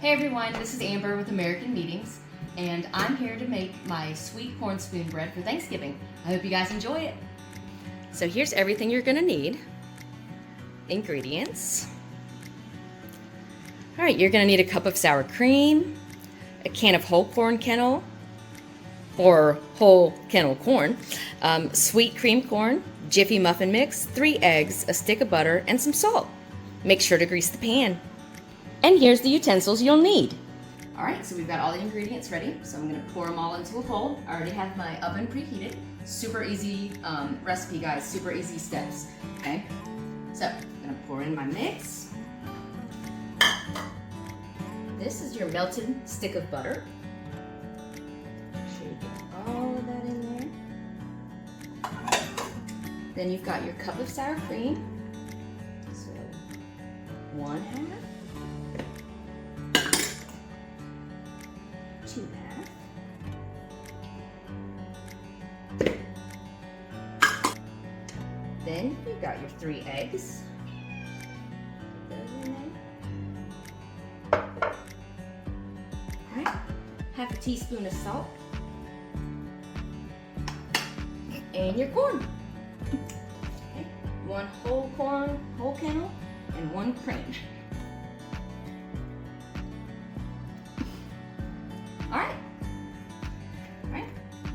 Hey everyone, this is Amber with American Meetings, and I'm here to make my sweet corn spoon bread for Thanksgiving. I hope you guys enjoy it. So here's everything you're gonna need. Ingredients. All right, you're gonna need a cup of sour cream, a can of whole corn kernel, or whole kernel corn, sweet cream corn, Jiffy muffin mix, 3 eggs, a stick of butter, and some salt. Make sure to grease the pan. And here's the utensils you'll need. All right, so we've got all the ingredients ready. So I'm gonna pour them all into a bowl. I already have my oven preheated. Super easy recipe, guys, super easy steps, okay? So I'm gonna pour in my mix. This is your melted stick of butter. Make sure you get all of that in there. Then you've got your cup of sour cream. So 1/2. 2/2. Then you've got your 3 eggs. Put those in there. All right, 1/2 teaspoon of salt. And your corn. Okay. 1 whole corn, whole kernel, and 1 cream. All right.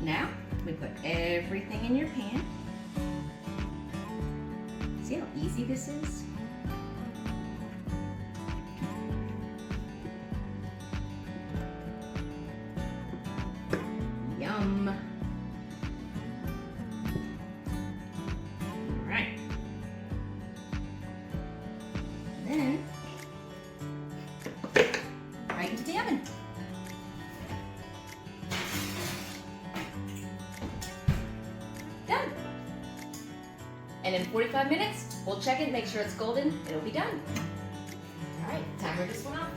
Now we put everything in your pan. See how easy this is? Yum. All right. Then right into the oven. Done. And in 45 minutes, we'll check it, make sure it's golden, it'll be done. All right, timer this one off.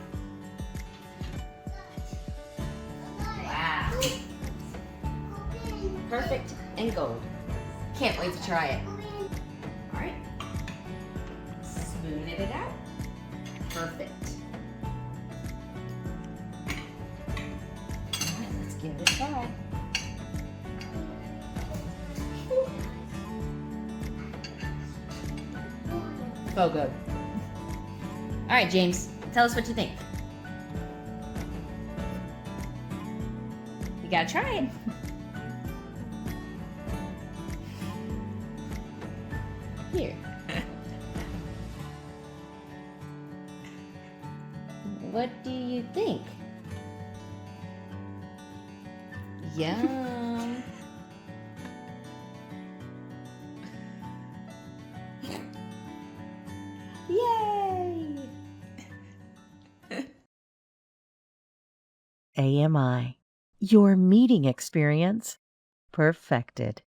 Wow. Perfect and gold. Can't wait to try it. All right. Spoon it out. Perfect. All right, let's give it a try. So good. All right, James, tell us what you think. You gotta try it. Here. What do you think? Yum. Yay! AMI, your meeting experience perfected.